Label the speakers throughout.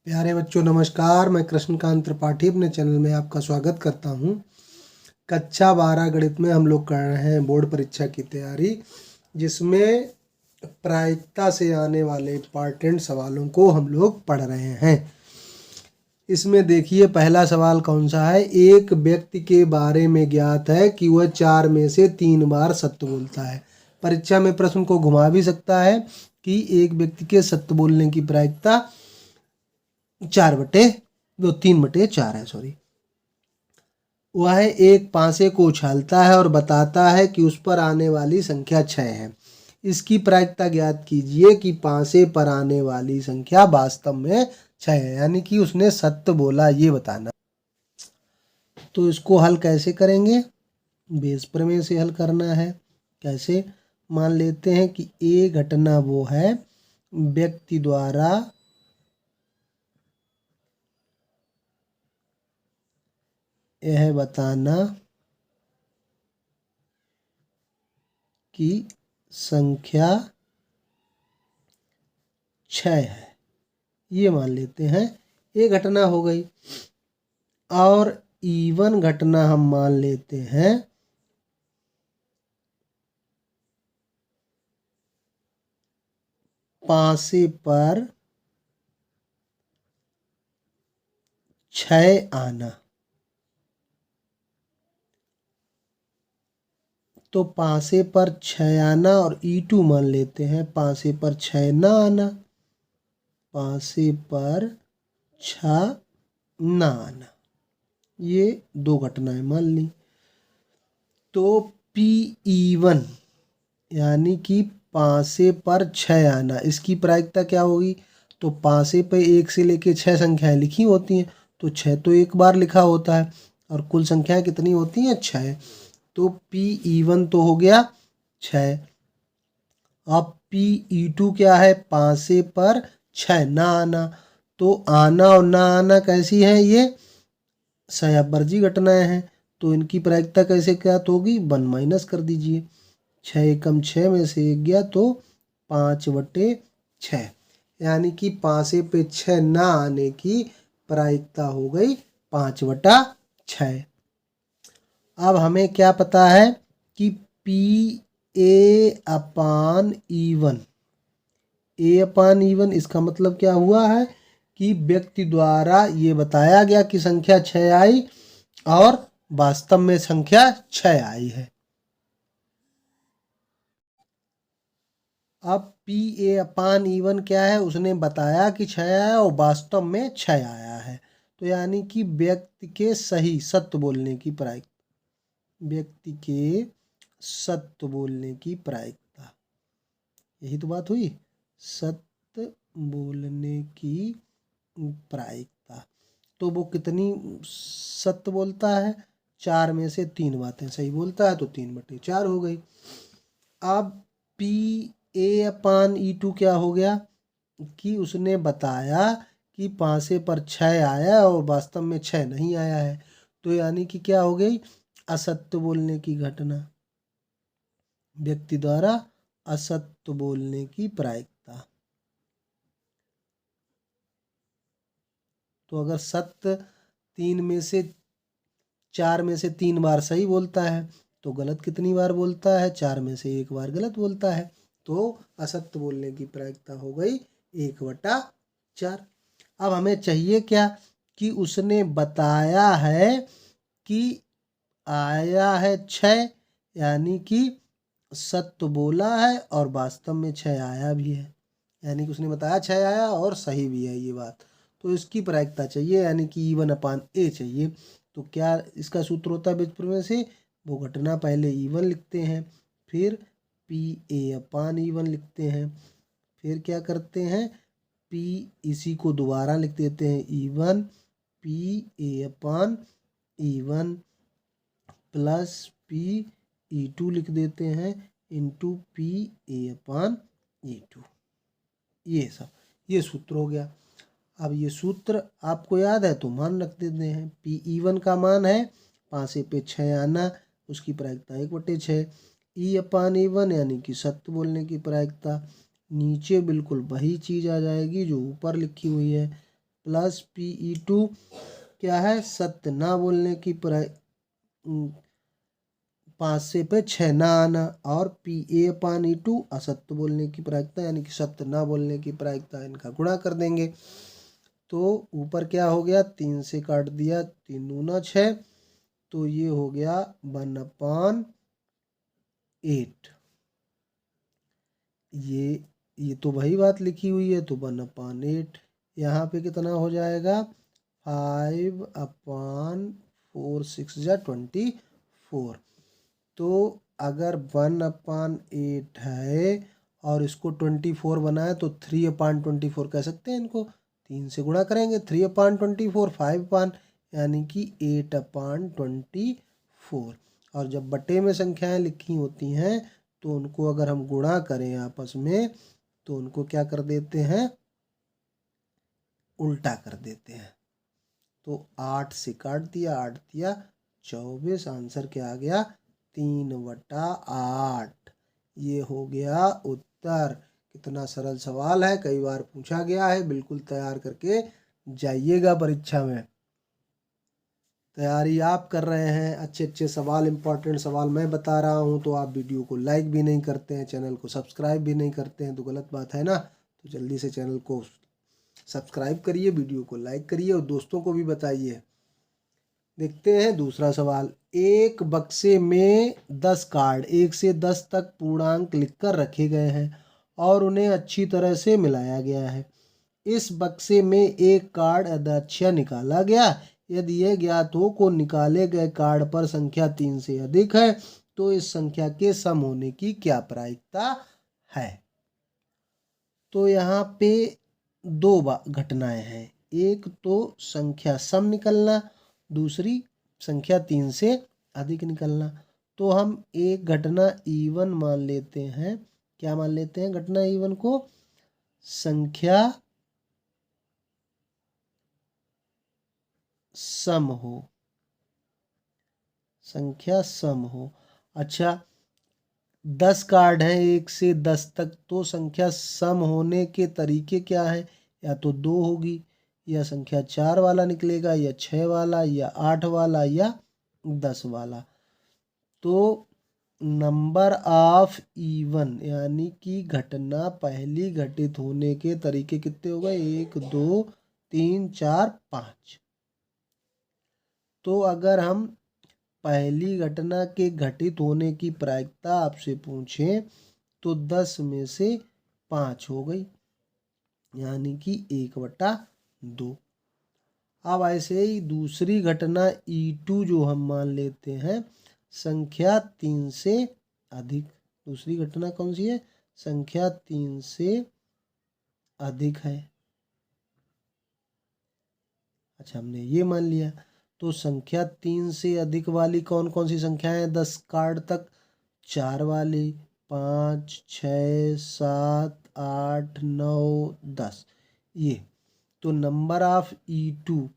Speaker 1: प्यारे बच्चों नमस्कार। मैं कृष्णकांत त्रिपाठी अपने चैनल में आपका स्वागत करता हूं। कक्षा 12 गणित में हम लोग कर रहे हैं बोर्ड परीक्षा की तैयारी, जिसमें प्रायिकता से आने वाले इम्पॉर्टेंट सवालों को हम लोग पढ़ रहे हैं। इसमें देखिए पहला सवाल कौन सा है। एक व्यक्ति के बारे में ज्ञात है कि वह 4 में से 3 बार सत्य बोलता है। परीक्षा में प्रश्न को घुमा भी सकता है कि एक व्यक्ति के सत्य बोलने की प्रायिकता 3/4 है। वह एक पासे को उछालता है और बताता है कि उस पर आने वाली संख्या 6 है। इसकी प्रायिकता ज्ञात कीजिए कि पासे पर आने वाली संख्या वास्तव में 6 है, यानी कि उसने सत्य बोला, ये बताना। तो इसको हल कैसे करेंगे? बेस प्रमेय से हल करना है। कैसे? मान लेते हैं कि ए घटना वो है व्यक्ति द्वारा यह बताना कि संख्या 6 है, ये मान लेते हैं। ये घटना हो गई। और इवन घटना हम मान लेते हैं पासे पर 6 आना। तो पासे पर 6 आना और E2 मान लेते हैं पासे पर 6 ना आना। पासे पर 6 ना आना, ये दो घटनाएं मान ली। तो P1 यानी कि पासे पर 6 आना, इसकी प्रायिकता क्या होगी? तो पासे पे 1 से लेके 6 संख्याएं लिखी होती हैं, तो 6 तो एक बार लिखा होता है और कुल संख्याएं कितनी होती हैं? 6। तो P1 तो हो गया 6। अब P2 क्या है? पासे पर 6 ना आना। तो आना और ना आना कैसी है? ये सहवर्जी घटनाएं हैं। तो इनकी प्रायिकता कैसे ज्ञात होगी? 1 माइनस कर दीजिए। 6 एकम 6 में से 1 गया तो 5/6, यानी कि पासे पे 6 ना आने की प्रायिकता हो गई 5/6। अब हमें क्या पता है कि A/E1 इसका मतलब क्या हुआ है कि व्यक्ति द्वारा ये बताया गया कि संख्या 6 आई और वास्तव में संख्या 6 आई है। अब P/E1 क्या है? उसने बताया कि 6 आया और वास्तव में 6 आया है। तो यानी कि व्यक्ति के सही सत्य बोलने की प्रायिकता, व्यक्ति के सत्य बोलने की प्रायिकता, यही तो बात हुई। सत्य बोलने की प्रायिकता, तो वो कितनी सत्य बोलता है? 4 में से 3 बातें सही बोलता है, तो 3/4 हो गई। अब P/E2 क्या हो गया कि उसने बताया कि पासे पर 6 आया और वास्तव में 6 नहीं आया है। तो यानी कि क्या हो गई? असत्य बोलने की घटना, व्यक्ति द्वारा असत्य बोलने की प्रायिकता। तो अगर सत्य 4 में से 3 बार सही बोलता है, तो गलत कितनी बार बोलता है? 4 में से 1 बार गलत बोलता है। तो असत्य बोलने की प्रायिकता हो गई 1/4। अब हमें चाहिए क्या? कि उसने बताया है कि आया है 6, यानी कि सत्य बोला है और वास्तव में 6 आया भी है, यानी कि उसने बताया 6 आया और सही भी है ये बात। तो इसकी प्रायिकता चाहिए, यानी कि E1/A चाहिए। तो क्या इसका सूत्र होता है बीजप्रमेय से? वो घटना पहले E1 लिखते हैं, फिर P/E1 लिखते हैं, फिर क्या करते हैं? P इसी को दोबारा लिख देते हैं E1 P/E1 प्लस P/E2 लिख देते हैं इंटू P/E2। ये सूत्र हो गया। अब ये सूत्र आपको याद है तो मान रख देते हैं। P/E1 का मान है पासे पे 6 आना, उसकी प्रायिकता 1/6। E/E1 यानी कि सत्य बोलने की प्रायिकता। नीचे बिल्कुल वही चीज़ आ जाएगी जो ऊपर लिखी हुई है। प्लस PE2 क्या है, सत्य ना बोलने की 5 से पे 6 ना आना, और PA/E2 असत्य बोलने की प्रायिकता यानी कि सत्य ना बोलने की प्रायिकता, इनका गुणा कर देंगे। तो ऊपर क्या हो गया, 3 से काट दिया, 3 दूना 6, तो ये हो गया 1/8। ये तो वही बात लिखी हुई है, तो 1/8 यहाँ पे कितना हो जाएगा, 5/4 6 जा 24। तो अगर 1/8 है और इसको 24 बनाए तो 3/24 कह सकते हैं इनको। 3 से गुणा करेंगे, 3/24 5 यानी कि 8/24। और जब बटे में संख्याएं लिखी होती हैं तो उनको अगर हम गुणा करें आपस में तो उनको क्या कर देते हैं, उल्टा कर देते हैं। तो 8 से काट दिया, 8 दिया 24, आंसर क्या आ गया, 3/8। ये हो गया उत्तर। कितना सरल सवाल है, कई बार पूछा गया है, बिल्कुल तैयार करके जाइएगा परीक्षा में। तैयारी आप कर रहे हैं, अच्छे अच्छे सवाल, इंपॉर्टेंट सवाल मैं बता रहा हूं, तो आप वीडियो को लाइक भी नहीं करते हैं, चैनल को सब्सक्राइब भी नहीं करते हैं, तो गलत बात है ना। तो जल्दी से चैनल को सब्सक्राइब करिए, वीडियो को लाइक करिए और दोस्तों को भी बताइए। देखते हैं दूसरा सवाल। एक बक्से में 10 कार्ड 1 से 10 तक पूर्णांक लिखकर रखे गए हैं और उन्हें अच्छी तरह से मिलाया गया है। इस बक्से में एक कार्ड अध्यक्ष निकाला गया। यदि यह ज्ञात हो को निकाले गए कार्ड पर संख्या 3 से अधिक है तो इस संख्या के सम होने की क्या प्रायिकता है। तो यहाँ पे दो घटनाएं हैं, एक तो संख्या सम निकलना, दूसरी संख्या 3 से अधिक निकलना। तो हम एक घटना E1 मान लेते हैं। क्या मान लेते हैं घटना E1 को, संख्या सम हो, संख्या सम हो। अच्छा, 10 कार्ड हैं 1 से 10 तक, तो संख्या सम होने के तरीके क्या हैं, या तो 2 होगी, या संख्या 4 वाला निकलेगा, या 6 वाला, या 8 वाला, या 10 वाला। तो नंबर ऑफ E1 यानी कि घटना पहली घटित होने के तरीके कितने हो गए, 1 2 3 4 5। तो अगर हम पहली घटना के घटित होने की प्रायिकता आपसे पूछें तो 10 में से 5 हो गई, यानी कि 1/2। अब ऐसे ही दूसरी घटना E2 जो हम मान लेते हैं, संख्या 3 से अधिक। दूसरी घटना कौन सी है, संख्या 3 से अधिक है। अच्छा, हमने ये मान लिया। तो संख्या 3 से अधिक वाली कौन कौन सी संख्याएं 10 कार्ड तक, 4 वाली, 5 6 7 8 9 10, ये। तो नंबर ऑफ E2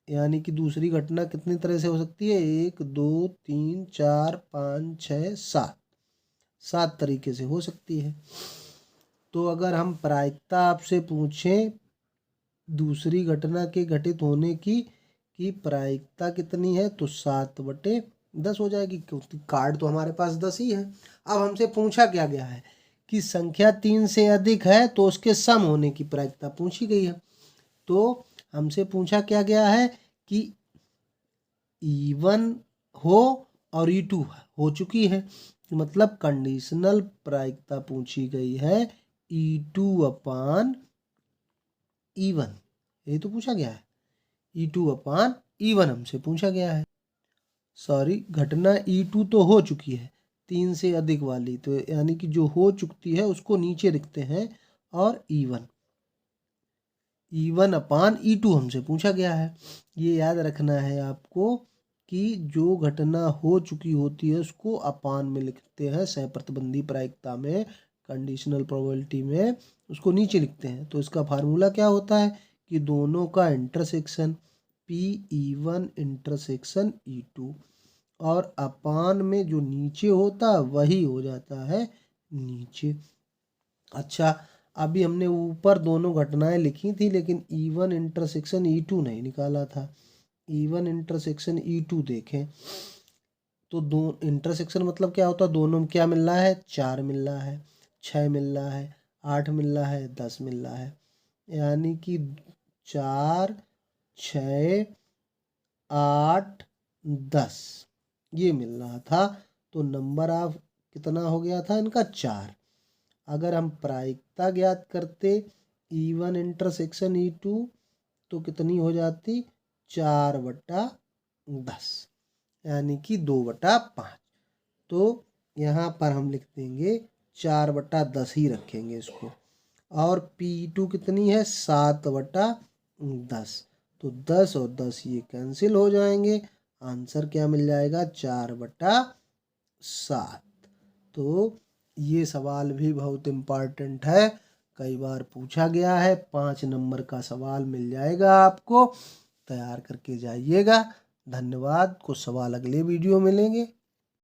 Speaker 1: यानी कि दूसरी घटना कितनी तरह से हो सकती है, 1 2 3 4 5 6 7, 7 तरीके से हो सकती है। तो अगर हम प्रायिकता आपसे पूछें दूसरी घटना के घटित होने की प्रायिकता कितनी है, तो 7/10 हो जाएगी, क्योंकि कार्ड तो हमारे पास 10 ही है। अब हमसे पूछा क्या गया है कि संख्या 3 से अधिक है तो उसके सम होने की प्रायिकता पूछी गई है। तो हमसे पूछा क्या गया है कि E1 हो और E2 हो चुकी है, मतलब कंडीशनल प्रायिकता पूछी गई है E2/E1, यही तो पूछा गया है। E2/E1 हमसे पूछा गया है। सॉरी, घटना E2 तो हो चुकी है 3 से अधिक वाली, तो यानी कि जो हो चुकी है उसको नीचे लिखते हैं, और E1/E2 हमसे पूछा गया है। ये याद रखना है आपको कि जो घटना हो चुकी होती है उसको अपान में लिखते हैं, सहप्रतिबंधी प्रायिकता में, कंडीशनल प्रोबेबिलिटी में उसको नीचे लिखते हैं। तो इसका फार्मूला क्या होता है कि दोनों का इंटरसेक्शन PE1 इंटरसेक्शन E2, और अपान में जो नीचे होता है वही हो जाता है नीचे। अच्छा, अभी हमने ऊपर दोनों घटनाएं लिखी थी लेकिन E1 इंटरसेक्शन E2 नहीं निकाला था। E1 इंटरसेक्शन E2 देखें तो दो इंटरसेक्शन मतलब क्या होता है, दोनों में क्या मिल रहा है, 4 मिल रहा है, 6 मिल रहा है, 8 मिल रहा है, 10 मिल रहा है, यानी कि 4 6 8 10 ये मिल रहा था। तो नंबर ऑफ कितना हो गया था इनका, 4। अगर हम प्रायिकता ज्ञात करते E1 इंटरसेक्शन E2 तो कितनी हो जाती, 4/10 यानी कि 2/5। तो यहाँ पर हम लिख देंगे 4/10 ही रखेंगे इसको। और P2 कितनी है, 7/10। तो 10 और 10 ये कैंसिल हो जाएंगे, आंसर क्या मिल जाएगा, 4/7। तो ये सवाल भी बहुत इम्पॉर्टेंट है, कई बार पूछा गया है। 5 नंबर का सवाल मिल जाएगा आपको, तैयार करके जाइएगा। धन्यवाद। कुछ सवाल अगले वीडियो में मिलेंगे।